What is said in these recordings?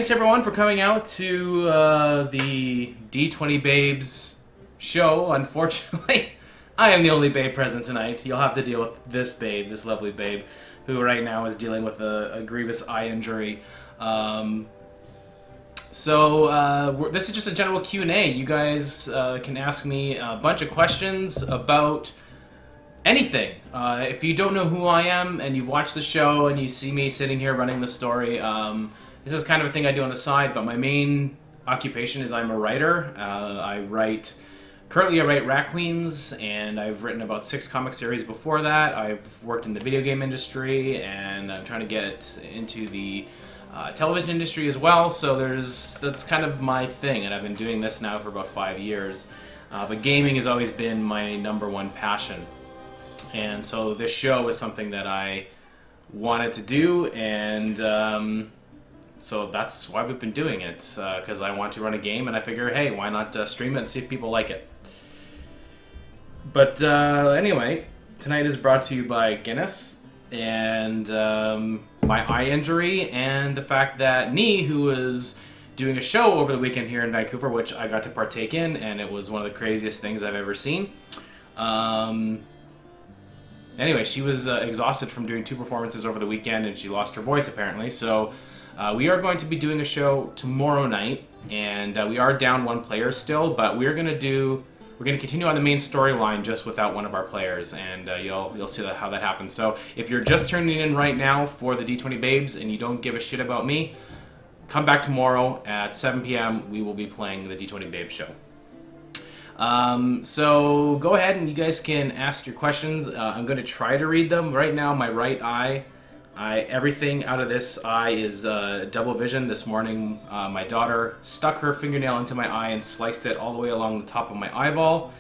thanks everyone for coming out to the D20 Babes show. Unfortunately, I am the only babe present tonight. You'll have to deal with this babe, this lovely babe, who right now is dealing with a grievous eye injury. This is just a general Q&A. You guys can ask me a bunch of questions about anything. If you don't know who I am and you watch the show and you see me sitting here running the story, this is kind of a thing I do on the side, but my main occupation is I'm a writer. Currently I write Rat Queens, and I've written about 6 comic series before that. I've worked in the video game industry, and I'm trying to get into the television industry as well, so that's kind of my thing, and I've been doing this now for about 5 years. But gaming has always been my #1 passion. And so this show is something that I wanted to do, and so that's why we've been doing it, because I want to run a game, and I figure, hey, why not stream it and see if people like it. But anyway, tonight is brought to you by Guinness, and my eye injury, and the fact that Nee, who was doing a show over the weekend here in Vancouver, which I got to partake in, and it was one of the craziest things I've ever seen. Anyway, she was exhausted from doing 2 performances over the weekend, and she lost her voice apparently. So we are going to be doing a show tomorrow night, and we are down 1 player still, but we're going to continue on the main storyline just without one of our players, and you'll see how that happens. So if you're just tuning in right now for the D20 Babes and you don't give a shit about me, come back tomorrow at 7 p.m. We will be playing the D20 Babes show. So go ahead and you guys can ask your questions. I'm going to try to read them. Right now, my right eye, everything out of this eye is double vision. This morning, my daughter stuck her fingernail into my eye and sliced it all the way along the top of my eyeball.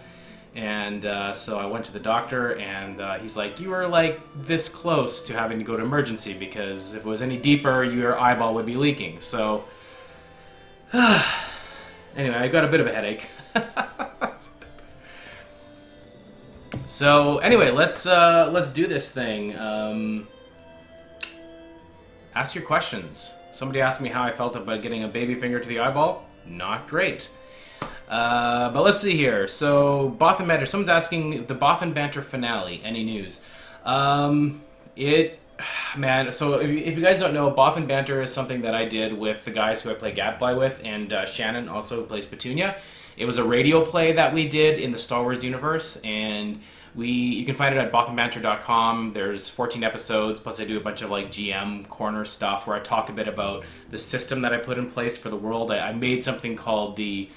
And so I went to the doctor, and he's like, you were like this close to having to go to emergency, because if it was any deeper, your eyeball would be leaking. So anyway, I got a bit of a headache. So anyway, let's do this thing. Ask your questions. Somebody asked me how I felt about getting a baby finger to the eyeball. Not great. But let's see here. So Bothan Banter. Someone's asking the Bothan Banter finale. Any news? So if you guys don't know, Bothan Banter is something that I did with the guys who I play Gadfly with, and Shannon also plays Petunia. It was a radio play that we did in the Star Wars universe, and you can find it at bothanbanter.com. There's 14 episodes, plus I do a bunch of like GM corner stuff where I talk a bit about the system that I put in place for the world. I made something called the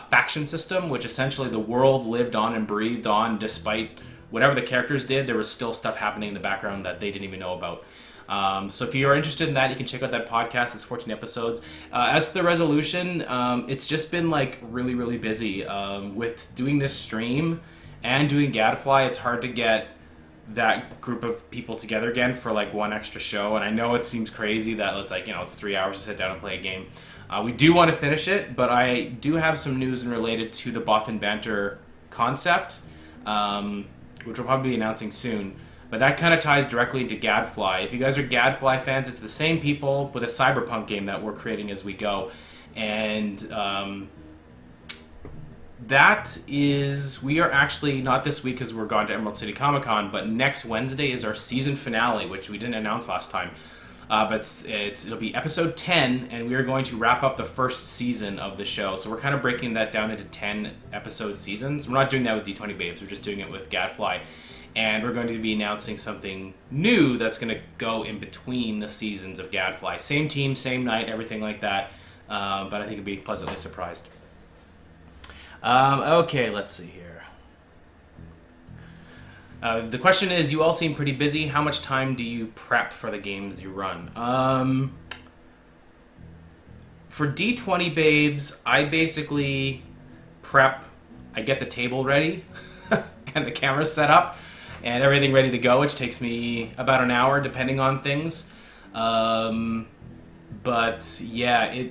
faction system, which essentially the world lived on and breathed on despite whatever the characters did. There was still stuff happening in the background that they didn't even know about. So if you're interested in that, you can check out that podcast. It's 14 episodes. As to the resolution, it's just been like really, really busy. With doing this stream and doing Gadfly, it's hard to get that group of people together again for like one extra show. And I know it seems crazy that it's like, it's 3 hours to sit down and play a game. We do want to finish it, but I do have some news related to the Bothan Banter concept, which we'll probably be announcing soon. But that kind of ties directly into Gadfly. If you guys are Gadfly fans, it's the same people with a cyberpunk game that we're creating as we go. And we are actually, not this week because we're gone to Emerald City Comicon, but next Wednesday is our season finale, which we didn't announce last time. But it'll be episode 10, and we are going to wrap up the first season of the show. So we're kind of breaking that down into 10 episode seasons. We're not doing that with D20 Babes, we're just doing it with Gadfly. And we're going to be announcing something new that's going to go in between the seasons of Gadfly. Same team, same night, everything like that. But I think you'll be pleasantly surprised. Okay, let's see here. The question is, you all seem pretty busy. How much time do you prep for the games you run? For D20 Babes, I basically prep. I get the table ready and the camera set up and everything ready to go, which takes me about an hour depending on things. But yeah,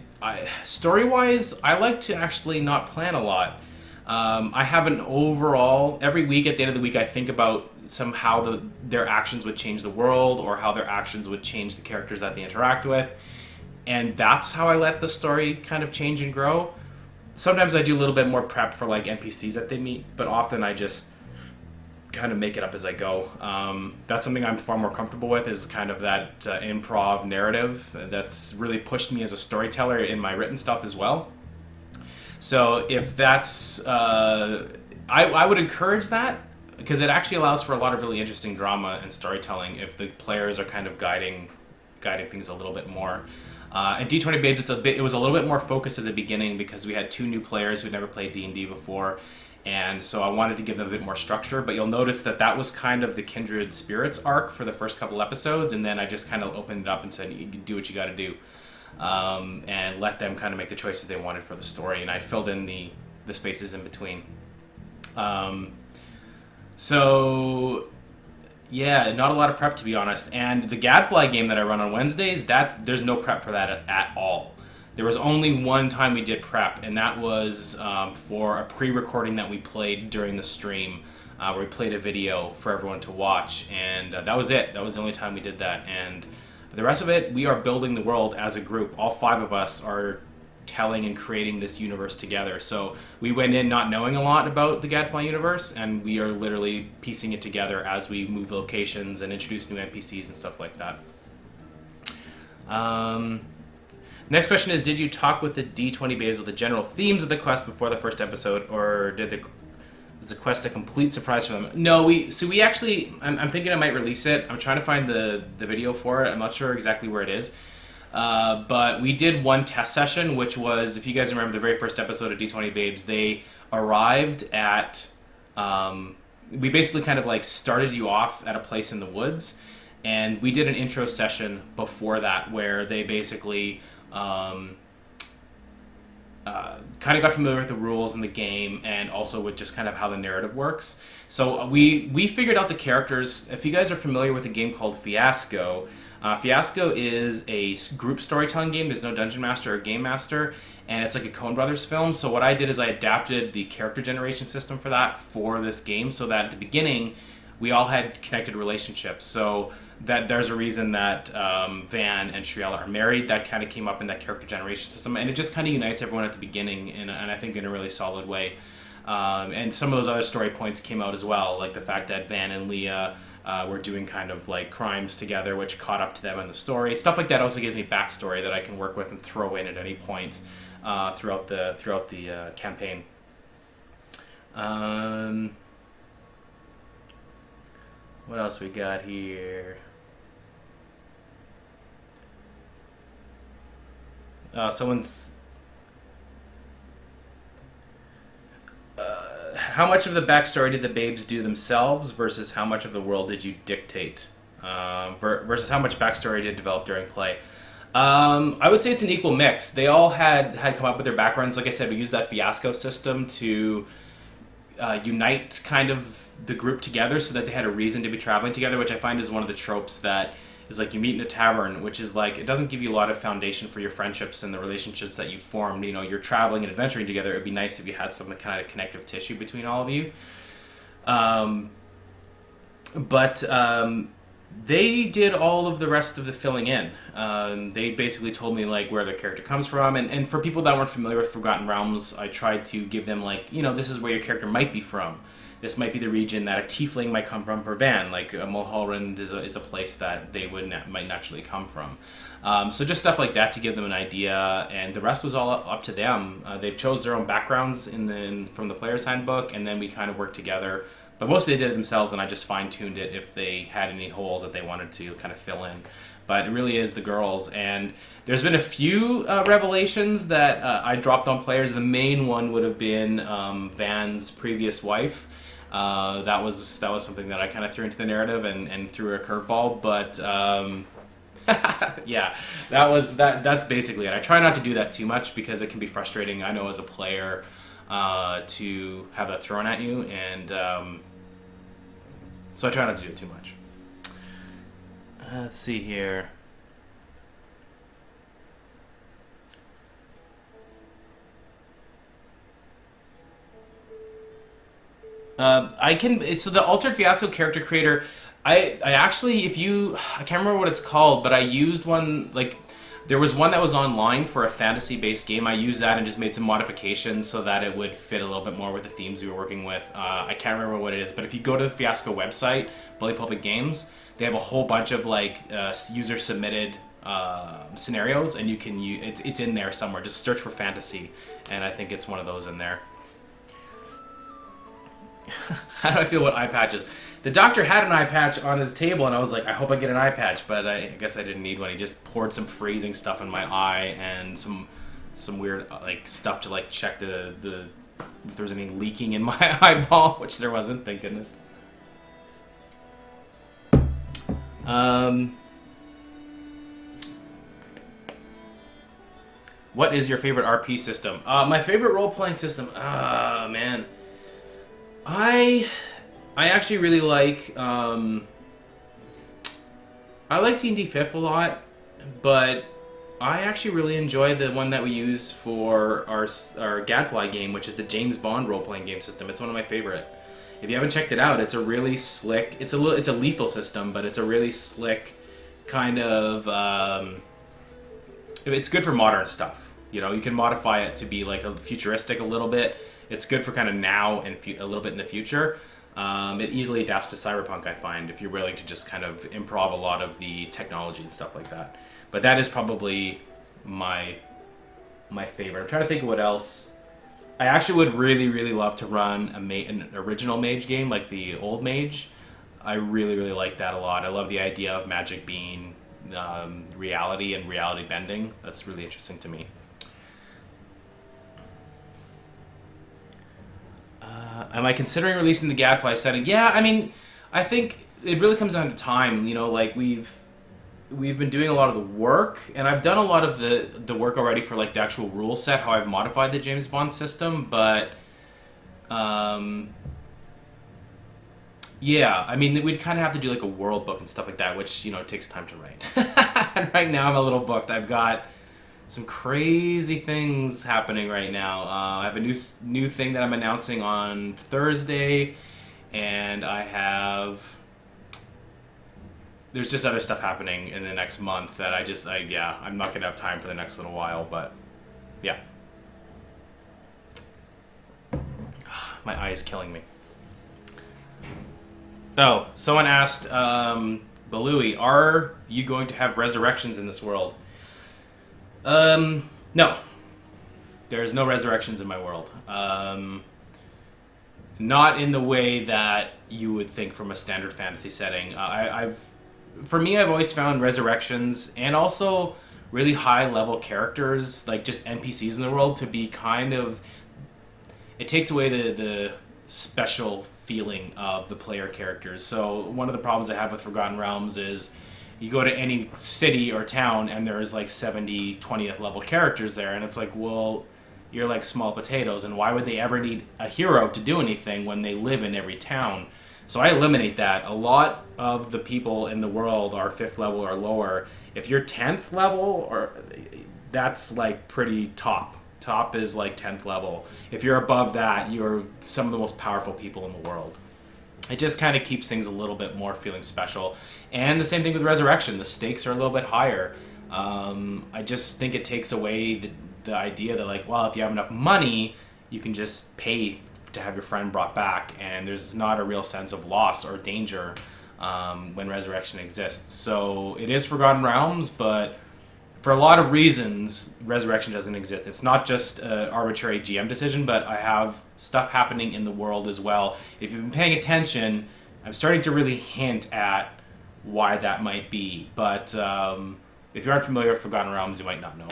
story-wise, I like to actually not plan a lot. I have an overall, every week at the end of the week I think about somehow their actions would change the world, or how their actions would change the characters that they interact with. and that's how I let the story kind of change and grow. Sometimes I do a little bit more prep for like NPCs that they meet, but often I just kind of make it up as I go. That's something I'm far more comfortable with, is kind of that improv narrative that's really pushed me as a storyteller in my written stuff as well. So if that's, I would encourage that, because it actually allows for a lot of really interesting drama and storytelling if the players are kind of guiding things a little bit more. And D20 Babes, it was a little bit more focused at the beginning because we had 2 new players who'd never played D&D before, and so I wanted to give them a bit more structure. But you'll notice that was kind of the Kindred Spirits arc for the first couple episodes, and then I just kind of opened it up and said, you do what you got to do, and let them kind of make the choices they wanted for the story, and I filled in the spaces in between. So yeah, not a lot of prep, to be honest. And the Gadfly game that I run on Wednesdays, there's no prep for that at all. There was only one time we did prep, and that was for a pre-recording that we played during the stream, where we played a video for everyone to watch, and that was it. That was the only time we did that. And the rest of it, we are building the world as a group. All 5 of us are telling and creating this universe together. So we went in not knowing a lot about the Gadfly universe, and we are literally piecing it together as we move locations and introduce new NPCs and stuff like that. Next question is, did you talk with the D20 Babes with the general themes of the quest before the first episode, or was the quest a complete surprise for them? No, we actually, I'm thinking I might release it. I'm trying to find the video for it. I'm not sure exactly where it is. But we did one test session, which was, if you guys remember the very first episode of D20 Babes, they arrived at, we basically kind of like started you off at a place in the woods, and we did an intro session before that where they basically kind of got familiar with the rules in the game, and also with just kind of how the narrative works. So we figured out the characters. If you guys are familiar with a game called Fiasco, Fiasco is a group storytelling game. There's no dungeon master or game master, and it's like a Coen Brothers film. So what I did is I adapted the character generation system for that for this game, so that at the beginning we all had connected relationships. So that there's a reason that Van and Shriela are married. That kind of came up in that character generation system, and it just kind of unites everyone at the beginning, and I think in a really solid way. And some of those other story points came out as well, like the fact that Van and Leah were doing kind of like crimes together, which caught up to them in the story. Stuff like that also gives me backstory that I can work with and throw in at any point throughout the campaign. What else we got here? Someone's... how much of the backstory did the Babes do themselves versus how much of the world did you dictate? Versus how much backstory did develop during play? I would say it's an equal mix. They all had come up with their backgrounds. Like I said, we used that Fiasco system to unite kind of the group together so that they had a reason to be traveling together, which I find is one of the tropes that is like you meet in a tavern, which is like, it doesn't give you a lot of foundation for your friendships and the relationships that you formed. You know, you're traveling and adventuring together. It'd be nice if you had some kind of connective tissue between all of you. But they did all of the rest of the filling in. They basically told me like where their character comes from, and for people that weren't familiar with Forgotten Realms, I tried to give them like, you know, this is where your character might be from. This might be the region that a tiefling might come from for Van. Like Mulholland is a place that they might naturally come from. So just stuff like that to give them an idea, and the rest was all up to them. They chose their own backgrounds from the player's handbook, and then we kind of worked together. But mostly they did it themselves, and I just fine-tuned it if they had any holes that they wanted to kind of fill in. But it really is the girls. And there's been a few revelations that I dropped on players. The main one would have been Van's previous wife. That was something that I kind of threw into the narrative and threw a curveball. But yeah, that's basically it. I try not to do that too much because it can be frustrating, I know, as a player to have that thrown at you, and so I try not to do it too much. Let's see here. So the Altered Fiasco character creator, I actually, I can't remember what it's called, but I used one, like, There was one that was online for a fantasy-based game. I used that and just made some modifications so that it would fit a little bit more with the themes we were working with. I can't remember what it is, but if you go to the Fiasco website, Bully Pulpit Games, they have a whole bunch of like user-submitted scenarios, and you can it's in there somewhere. Just search for fantasy, and I think it's one of those in there. How do I feel about eye patches? The doctor had an eye patch on his table, and I was like, I hope I get an eye patch, but I guess I didn't need one. He just poured some freezing stuff in my eye and some weird like stuff to like check the if there was any leaking in my eyeball, which there wasn't, thank goodness. What is your favorite RP system? My favorite role-playing system? Man. I actually really like, I like D&D 5th a lot, but I actually really enjoy the one that we use for our Gadfly game, which is the James Bond role-playing game system. It's one of my favorite. If you haven't checked it out, it's a really slick, it's a lethal system, but it's a really slick kind of, it's good for modern stuff. You know, you can modify it to be like a futuristic a little bit. It's good for kind of now and a little bit in the future. It easily adapts to Cyberpunk, I find, if you're willing to just kind of improv a lot of the technology and stuff like that. But that is probably my favorite. I'm trying to think of what else. I actually would really, really love to run an original Mage game, like the old Mage. I really, really like that a lot. I love the idea of magic being reality and reality bending. That's really interesting to me. Am I considering releasing the Gadfly setting? Yeah, I mean, I think it really comes down to time. You know, like we've been doing a lot of the work, and I've done a lot of the work already for like the actual rule set, how I've modified the James Bond system. But yeah, I mean, we'd kind of have to do like a world book and stuff like that, which, you know, takes time to write. And right now I'm a little booked. I've got some crazy things happening right now. I have a new thing that I'm announcing on Thursday, and there's just other stuff happening in the next month that I'm not gonna have time for the next little while, but yeah. My eye is killing me. Oh, someone asked, Balooey, are you going to have resurrections in this world? No. There's no resurrections in my world. Not in the way that you would think from a standard fantasy setting. For me, I've always found resurrections and also really high-level characters, like just NPCs in the world, to be kind of... It takes away the special feeling of the player characters. So one of the problems I have with Forgotten Realms is you go to any city or town and there's like 70 20th level characters there, and it's like, well, you're like small potatoes, and why would they ever need a hero to do anything when they live in every town? So I eliminate that. A lot of the people in the world are 5th level or lower. If you're 10th level, or that's like pretty top. Top is like 10th level. If you're above that, you're some of the most powerful people in the world. It just kind of keeps things a little bit more feeling special. And the same thing with Resurrection. The stakes are a little bit higher. I just think it takes away the idea that, like, well, if you have enough money, you can just pay to have your friend brought back, and there's not a real sense of loss or danger when Resurrection exists. So it is Forgotten Realms, but for a lot of reasons, Resurrection doesn't exist. It's not just an arbitrary GM decision, but I have stuff happening in the world as well. If you've been paying attention, I'm starting to really hint at why that might be. But if you aren't familiar with Forgotten Realms, you might not know.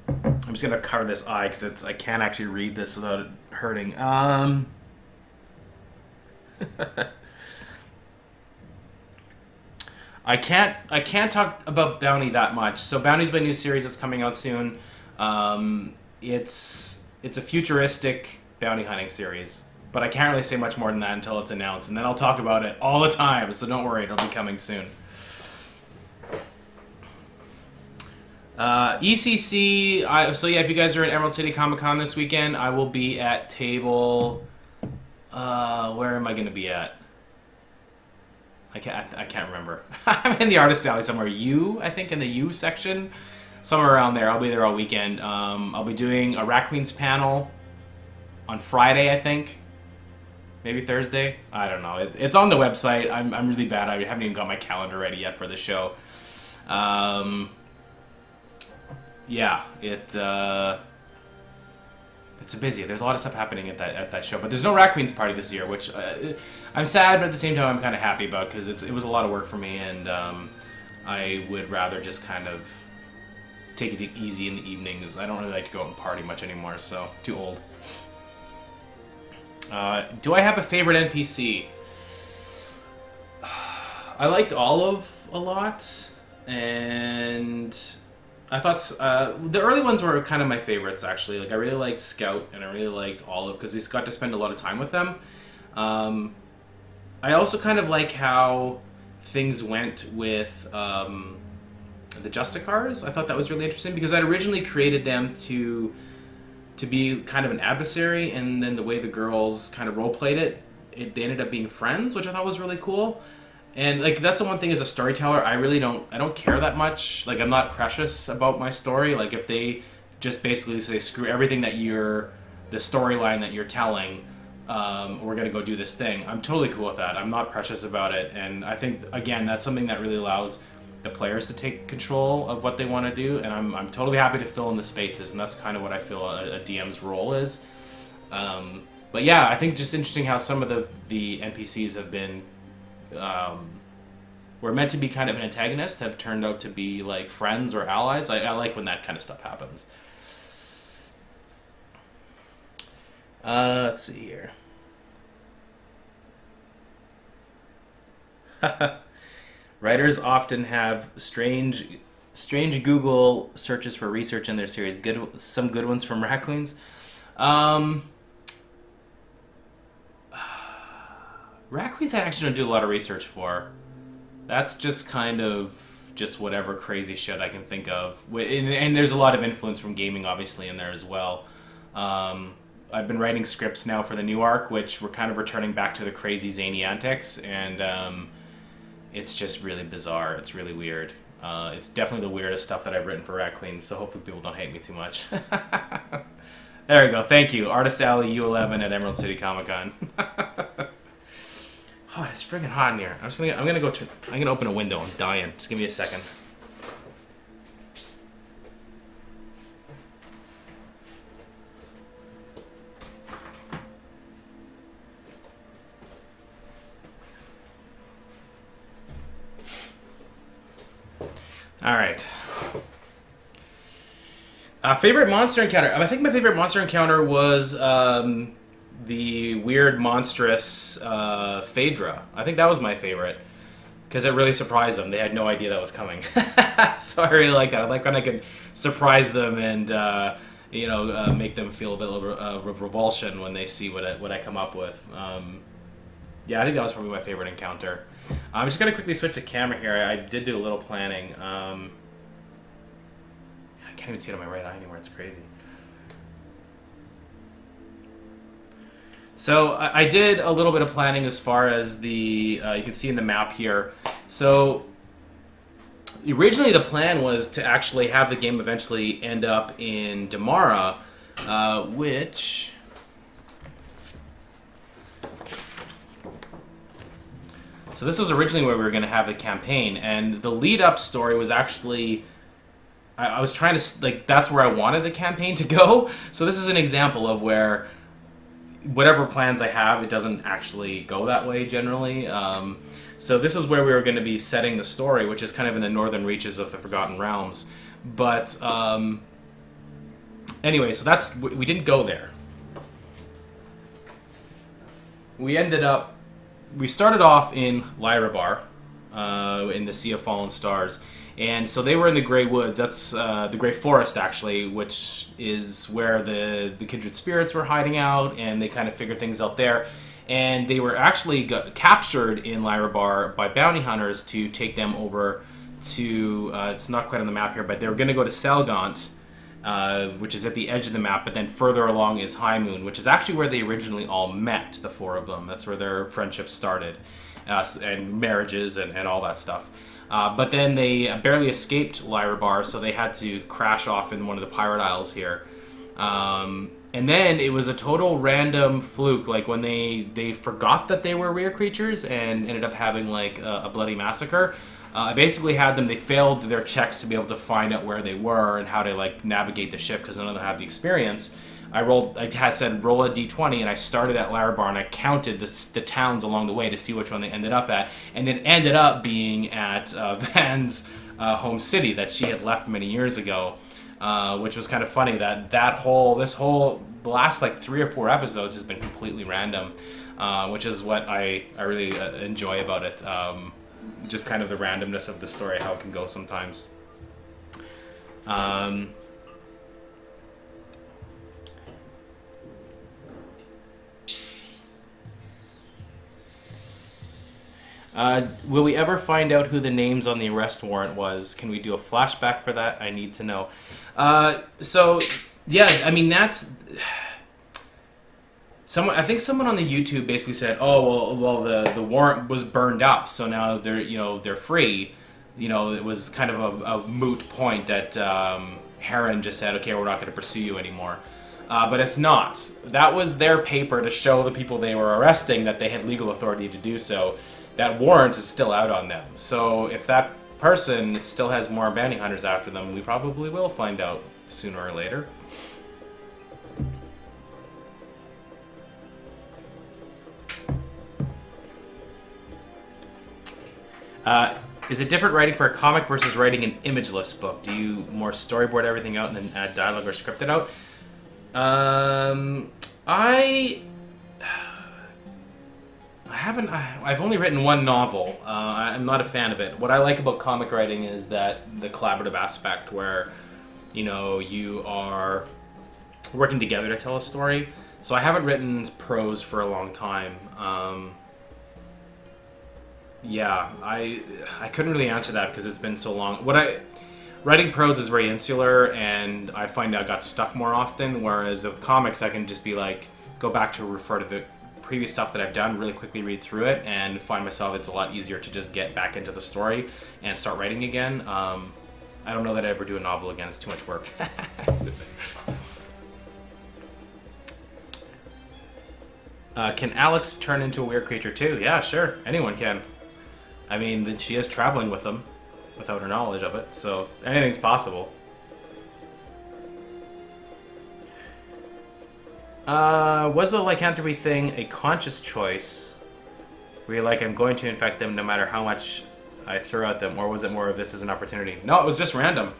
I'm just going to cover this eye because I can't actually read this without it hurting. I can't talk about Bounty that much. So Bounty's my new series that's coming out soon. It's a futuristic bounty hunting series, but I can't really say much more than that until it's announced, and then I'll talk about it all the time. So don't worry, it'll be coming soon. ECC. So yeah, if you guys are at Emerald City Comicon this weekend, I will be at table. Where am I going to be at? I can't remember. I'm in the artist alley somewhere. I think in the U section, somewhere around there. I'll be there all weekend. I'll be doing a Rat Queens panel on Friday, I think. Maybe Thursday. I don't know. It's on the website. I'm really bad. I haven't even got my calendar ready yet for the show. Yeah, it's busy. There's a lot of stuff happening at that show, but there's no Rat Queens party this year, which I'm sad, but at the same time I'm kind of happy about, because it was a lot of work for me, and I would rather just kind of take it easy in the evenings. I don't really like to go out and party much anymore, so too old. Do I have a favorite NPC? I liked Olive a lot, and I thought the early ones were kind of my favorites, actually. Like, I really liked Scout, and I really liked Olive, because we got to spend a lot of time with them. I also kind of like how things went with the Justicars. I thought that was really interesting, because I'd originally created them to be kind of an adversary, and then the way the girls kind of role-played they ended up being friends, which I thought was really cool. And like, that's the one thing as a storyteller, I don't care that much. Like, I'm not precious about my story. Like, if they just basically say, screw everything that the storyline that you're telling, we're gonna go do this thing, I'm totally cool with that. I'm not precious about it, and I think, again, that's something that really allows the players to take control of what they want to do, and I'm totally happy to fill in the spaces, and that's kind of what I feel a DM's role is. But yeah, I think just interesting how some of the NPCs have been were meant to be kind of an antagonist, have turned out to be like friends or allies. I like when that kind of stuff happens. Let's see here. Writers often have strange Google searches for research in their series. Some good ones from Rat Queens. Rat Queens I actually don't do a lot of research for. That's just kind of just whatever crazy shit I can think of. And there's a lot of influence from gaming, obviously, in there as well. I've been writing scripts now for the new arc, which we're kind of returning back to the crazy zany antics, and it's just really bizarre. It's really weird. It's definitely the weirdest stuff that I've written for Rat Queens, so hopefully people don't hate me too much. There we go. Thank you. Artist Alley U11 at Emerald City Comicon. Oh, it's freaking hot in here. I'm gonna open a window. I'm dying. Just give me a second. All right. Favorite monster encounter. I think my favorite monster encounter was the weird, monstrous Phaedra. I think that was my favorite, because it really surprised them. They had no idea that was coming. So I really like that. I like when I can surprise them and make them feel a bit of revulsion when they see what I come up with. Yeah, I think that was probably my favorite encounter. I'm just going to quickly switch to camera here. I did do a little planning. I can't even see it on my right eye anymore. It's crazy. So I did a little bit of planning as far as the... you can see in the map here. So originally the plan was to actually have the game eventually end up in Damara, which... So this was originally where we were going to have the campaign, and the lead-up story was actually... I was trying to... like, that's where I wanted the campaign to go. So this is an example of where whatever plans I have, it doesn't actually go that way generally. So this is where we were going to be setting the story, which is kind of in the northern reaches of the Forgotten Realms. But anyway, so that's... we didn't go there. We ended up... we started off in Lyrabar, in the Sea of Fallen Stars, and so they were in the Grey Woods. That's the Grey Forest, actually, which is where the kindred spirits were hiding out, and they kind of figured things out there. And they were actually captured in Lyrabar by bounty hunters to take them over to, it's not quite on the map here, but they were going to go to Selgant, which is at the edge of the map, but then further along is High Moon, which is actually where they originally all met, the four of them. That's where their friendship started. and marriages and all that stuff. But then they barely escaped Lyra Bar, so they had to crash off in one of the pirate isles here. And then it was a total random fluke, like when they forgot that they were rare creatures and ended up having like a bloody massacre. I basically had them, they failed their checks to be able to find out where they were and how to like navigate the ship because none of them had the experience. I had said roll a d20 and I started at Larabar and I counted the towns along the way to see which one they ended up at, and then ended up being at Van's home city that she had left many years ago, which was kind of funny that the last like 3 or 4 episodes has been completely random, which is what I really enjoy about it. Just kind of the randomness of the story, how it can go sometimes. Will we ever find out who the names on the arrest warrant was? Can we do a flashback for that? I need to know. So, yeah, I mean, that's... I think someone on the YouTube basically said, "Oh, well, the warrant was burned up, so now they're free." It was kind of a moot point that Heron just said, "Okay, we're not going to pursue you anymore." But it's not. That was their paper to show the people they were arresting that they had legal authority to do so. That warrant is still out on them. So if that person still has more bounty hunters after them, we probably will find out sooner or later. Is it different writing for a comic versus writing an imageless book? Do you more storyboard everything out and then add dialogue or script it out? I've only written one novel. I'm not a fan of it. What I like about comic writing is that the collaborative aspect where, you are working together to tell a story. So I haven't written prose for a long time. Yeah, I couldn't really answer that because it's been so long. Writing prose is very insular, and I find I got stuck more often, whereas with comics I can just be like, go back to refer to the previous stuff that I've done, really quickly read through it, and find myself it's a lot easier to just get back into the story and start writing again. I don't know that I'd ever do a novel again, it's too much work. Can Alex turn into a weird creature too? Yeah, sure, anyone can. I mean, she is traveling with them without her knowledge of it, so anything's possible. Was the lycanthropy thing a conscious choice where you're like, I'm going to infect them no matter how much I throw at them, or was it more of this is an opportunity? No, it was just random.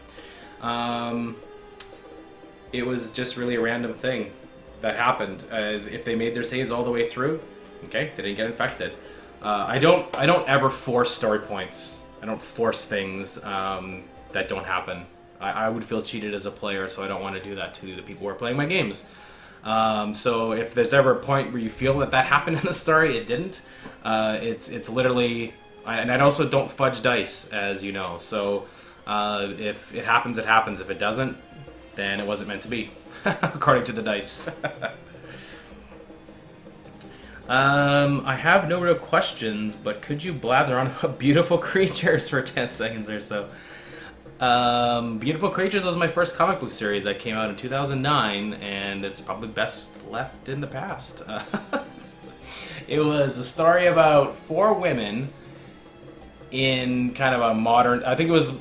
It was just really a random thing that happened. If they made their saves all the way through, okay, they didn't get infected. I don't ever force story points. I don't force things that don't happen. I would feel cheated as a player, so I don't want to do that to the people who are playing my games. So if there's ever a point where you feel that happened in the story, it didn't. It's literally, and I also don't fudge dice, as you know. So if it happens, it happens. If it doesn't, then it wasn't meant to be, according to the dice. I have no real questions, but could you blather on about Beautiful Creatures for 10 seconds or so? Beautiful Creatures was my first comic book series that came out in 2009, and it's probably best left in the past. It was a story about 4 women in kind of a modern... I think it was...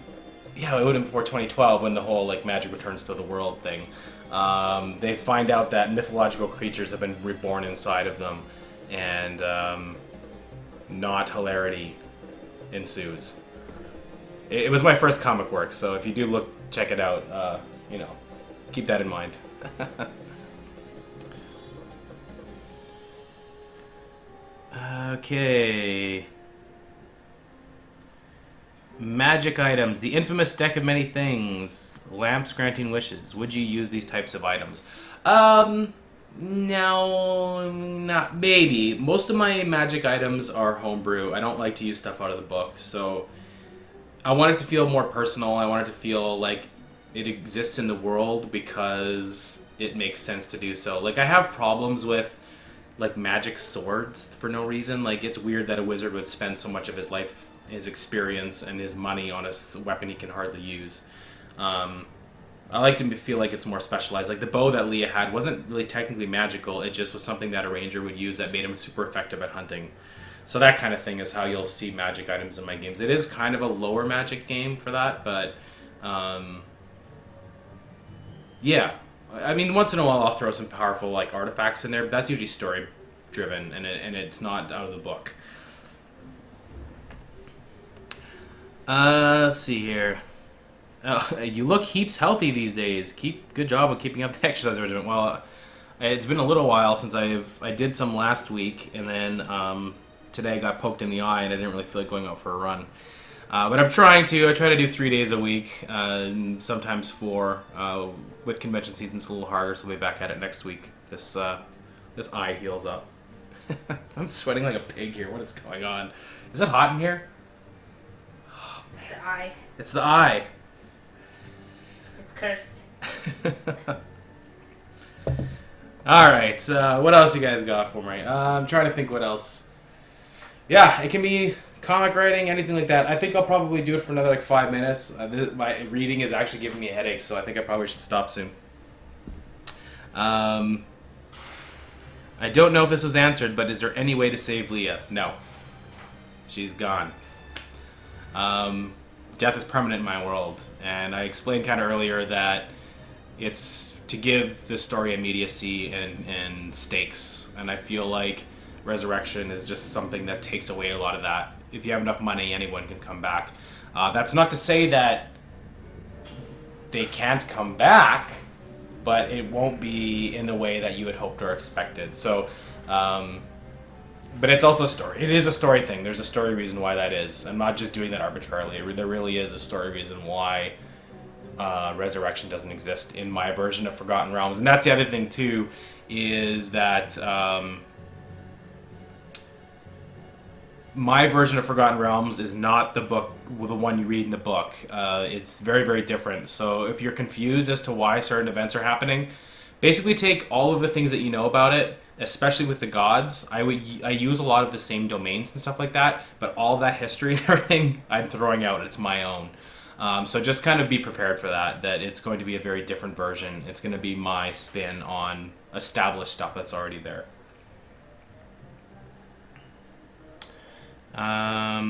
Yeah, it would have been before 2012 when the whole like magic returns to the world thing. They find out that mythological creatures have been reborn inside of them, and not hilarity ensues. It was my first comic work, so if you do check it out, keep that in mind. Okay. Magic items. The infamous deck of many things. Lamps granting wishes. Would you use these types of items? No, not maybe. Most of my magic items are homebrew. I don't like to use stuff out of the book, so I want it to feel more personal. I want it to feel like it exists in the world because it makes sense to do so. Like, I have problems with like magic swords for no reason. Like, it's weird that a wizard would spend so much of his life, his experience, and his money on a weapon he can hardly use. I like to feel like it's more specialized. Like, the bow that Leah had wasn't really technically magical. It just was something that a ranger would use that made him super effective at hunting. So that kind of thing is how you'll see magic items in my games. It is kind of a lower magic game for that, but yeah. I mean, once in a while I'll throw some powerful like artifacts in there, but that's usually story driven, and it's not out of the book. Let's see here. Oh, you look heaps healthy these days. Good job of keeping up the exercise regimen. Well, it's been a little while since I did some last week, and then today I got poked in the eye, and I didn't really feel like going out for a run. But I'm trying to. I try to do 3 days a week, sometimes 4. With convention season, it's a little harder, so we'll be back at it next week. This eye heals up. I'm sweating like a pig here. What is going on? Is it hot in here? Oh, man. It's the eye. It's the eye. It's cursed. Alright, what else you guys got for me? I'm trying to think what else. Yeah, it can be comic writing, anything like that. I think I'll probably do it for another like 5 minutes. My reading is actually giving me a headache, so I think I probably should stop soon. I don't know if this was answered, but is there any way to save Leah? No. She's gone. Death is permanent in my world, and I explained kind of earlier that it's to give the story immediacy and stakes, and I feel like resurrection is just something that takes away a lot of that. If you have enough money, anyone can come back. That's not to say that they can't come back, but it won't be in the way that you had hoped or expected. So, but it's also a story. It is a story thing. There's a story reason why that is. I'm not just doing that arbitrarily. There really is a story reason why resurrection doesn't exist in my version of Forgotten Realms. And that's the other thing, too, is that my version of Forgotten Realms is not the book, the one you read in the book. It's very, very different. So if you're confused as to why certain events are happening, basically take all of the things that you know about it, especially with the gods. I use a lot of the same domains and stuff like that, but all that history and everything I'm throwing out. It's my own. So just kind of be prepared for that it's going to be a very different version. It's going to be my spin on established stuff that's already there. How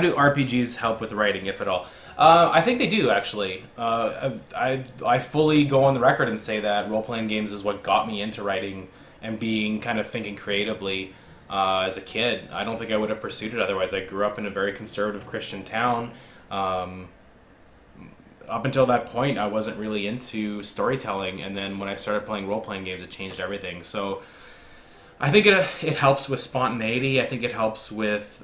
do RPGs help with writing, if at all? I think they do, actually. I fully go on the record and say that role-playing games is what got me into writing and being kind of thinking creatively as a kid. I don't think I would have pursued it otherwise. I grew up in a very conservative Christian town. Up until that point, I wasn't really into storytelling, and then when I started playing role-playing games, it changed everything. So I think it helps with spontaneity. I think it helps with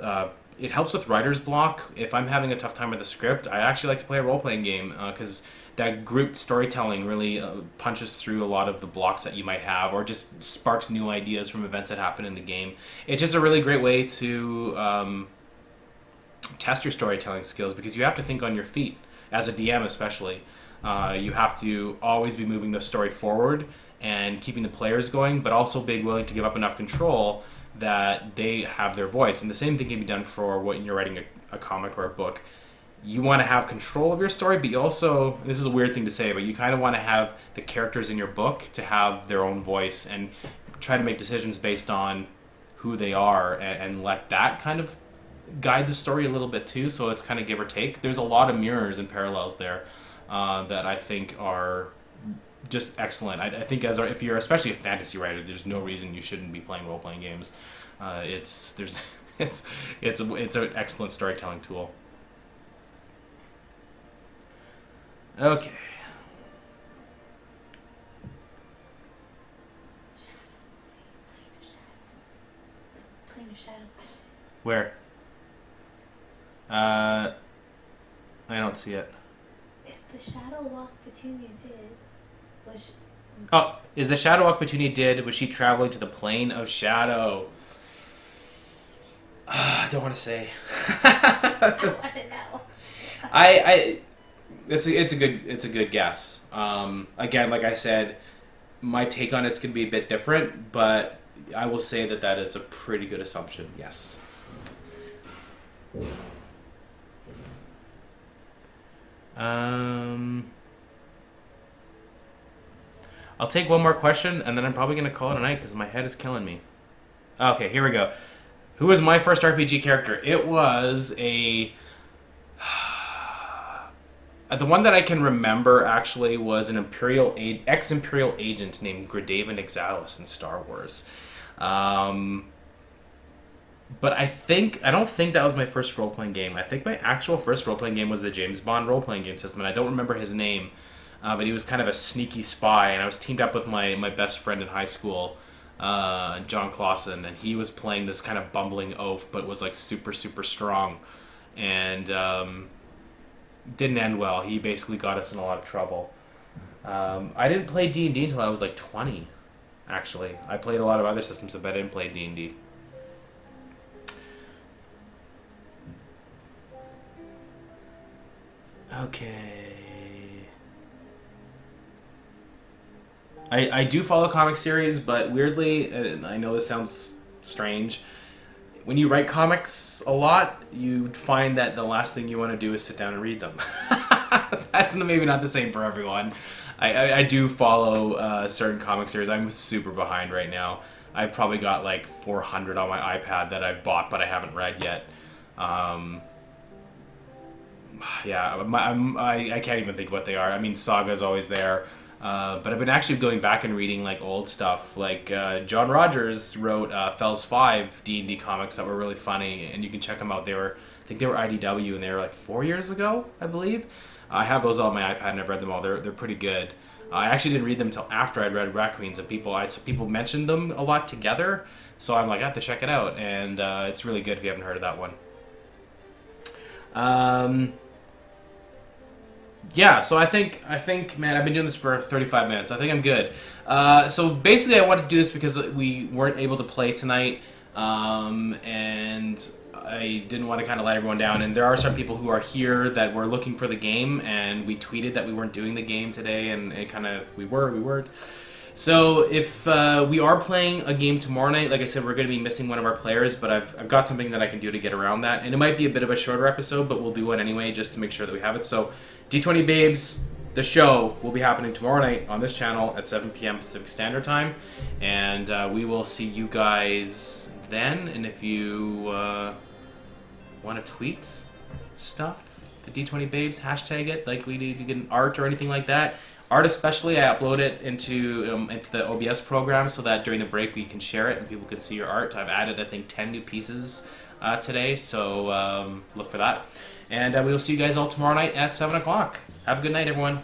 writer's block. If I'm having a tough time with the script, I actually like to play a role-playing game because that group storytelling really punches through a lot of the blocks that you might have, or just sparks new ideas from events that happen in the game. It's just a really great way to test your storytelling skills, because you have to think on your feet. As a DM especially, you have to always be moving the story forward and keeping the players going, but also being willing to give up enough control that they have their voice. And the same thing can be done for when you're writing a comic or a book. You want to have control of your story, but you also, this is a weird thing to say, but you kind of want to have the characters in your book to have their own voice and try to make decisions based on who they are, and let that kind of guide the story a little bit too, so it's kind of give or take. There's a lot of mirrors and parallels there that I think are just excellent. I think if you're especially a fantasy writer, there's no reason you shouldn't be playing role-playing games. It's an excellent storytelling tool. Okay. Where? I don't see it. It's the shadow walk Petunia did. Is the shadow walk Petunia did? Was she traveling to the plane of shadow? I don't want to say. I want to know. It's a good guess. Again, like I said, my take on it's going to be a bit different, but I will say that is a pretty good assumption. Yes. I'll take one more question, and then I'm probably going to call it a night because my head is killing me. Okay, here we go. Who was my first RPG character? It was a... The one that I can remember, actually, was an ex-Imperial agent named Gradaven Exalis in Star Wars. But I don't think that was my first role-playing game. I think my actual first role-playing game was the James Bond role-playing game system, and I don't remember his name. But he was kind of a sneaky spy, and I was teamed up with my best friend in high school, John Clausen, and he was playing this kind of bumbling oaf, but was like super, super strong. And didn't end well. He basically got us in a lot of trouble. I didn't play D&D until I was like 20, actually. I played a lot of other systems, but I didn't play D&D. Okay. I do follow comic series, but weirdly, and I know this sounds strange, when you write comics a lot, you find that the last thing you want to do is sit down and read them. That's maybe not the same for everyone. I do follow certain comic series. I'm super behind right now. I've probably got like 400 on my iPad that I've bought, but I haven't read yet. I can't even think what they are. I mean, Saga's always there. But I've been actually going back and reading like old stuff. Like John Rogers wrote Fells 5 D&D comics that were really funny, and you can check them out. I think they were IDW, and they were like 4 years ago, I believe. I have those on my iPad, and I've read them all. They're pretty good. I actually didn't read them until after I'd read Raccoons, and people mentioned them a lot together, so I'm like, I have to check it out, and it's really good if you haven't heard of that one. Yeah, so I think, man, I've been doing this for 35 minutes. I think I'm good. So basically, I wanted to do this because we weren't able to play tonight, and I didn't want to kind of let everyone down. And there are some people who are here that were looking for the game, and we tweeted that we weren't doing the game today, and it kind of, we weren't. So if we are playing a game tomorrow night, like I said, we're going to be missing one of our players, but I've got something that I can do to get around that. And it might be a bit of a shorter episode, but we'll do it anyway just to make sure that we have it. So D20 Babes, the show, will be happening tomorrow night on this channel at 7 p.m. Pacific Standard Time. And we will see you guys then. And if you want to tweet stuff, the D20 Babes, hashtag it, like we need to get an art or anything like that. Art especially, I upload it into the OBS program so that during the break we can share it and people can see your art. I've added, I think, 10 new pieces today, so look for that. And we will see you guys all tomorrow night at 7 o'clock. Have a good night, everyone.